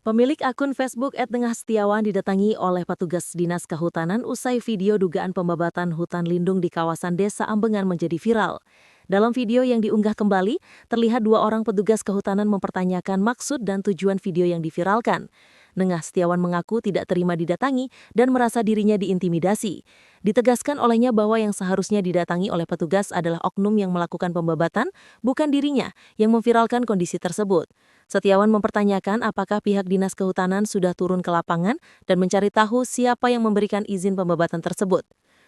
Pemilik akun Facebook @tengah_setiawan didatangi oleh petugas Dinas Kehutanan usai video dugaan pembabatan hutan lindung di kawasan Desa Ambengan menjadi viral. Dalam video yang diunggah kembali, terlihat dua orang petugas kehutanan mempertanyakan maksud dan tujuan video yang diviralkan. Nengah Setiawan mengaku tidak terima didatangi dan merasa dirinya diintimidasi. Ditegaskan olehnya bahwa yang seharusnya didatangi oleh petugas adalah oknum yang melakukan pembabatan, bukan dirinya yang memviralkan kondisi tersebut. Setiawan mempertanyakan apakah pihak Dinas Kehutanan sudah turun ke lapangan dan mencari tahu siapa yang memberikan izin pembabatan tersebut.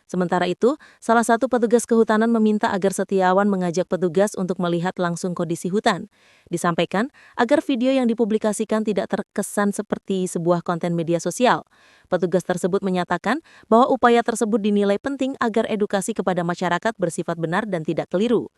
Sementara itu, salah satu petugas kehutanan meminta agar Setiawan mengajak petugas untuk melihat langsung kondisi hutan. Disampaikan agar video yang dipublikasikan tidak terkesan seperti sebuah konten media sosial. Petugas tersebut menyatakan bahwa upaya tersebut dinilai penting agar edukasi kepada masyarakat bersifat benar dan tidak keliru.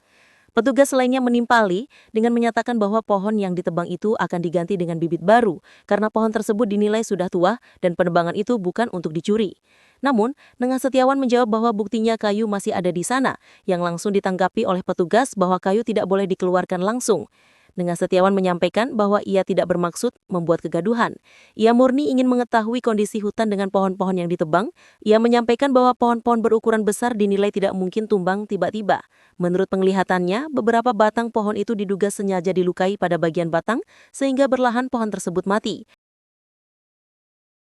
Petugas lainnya menimpali dengan menyatakan bahwa pohon yang ditebang itu akan diganti dengan bibit baru karena pohon tersebut dinilai sudah tua dan penebangan itu bukan untuk dicuri. Namun, Nengah Setiawan menjawab bahwa buktinya kayu masih ada di sana, yang langsung ditanggapi oleh petugas bahwa kayu tidak boleh dikeluarkan langsung. Nengah Setiawan menyampaikan bahwa ia tidak bermaksud membuat kegaduhan. Ia murni ingin mengetahui kondisi hutan dengan pohon-pohon yang ditebang. Ia menyampaikan bahwa pohon-pohon berukuran besar dinilai tidak mungkin tumbang tiba-tiba. Menurut penglihatannya, beberapa batang pohon itu diduga sengaja dilukai pada bagian batang sehingga berlahan pohon tersebut mati.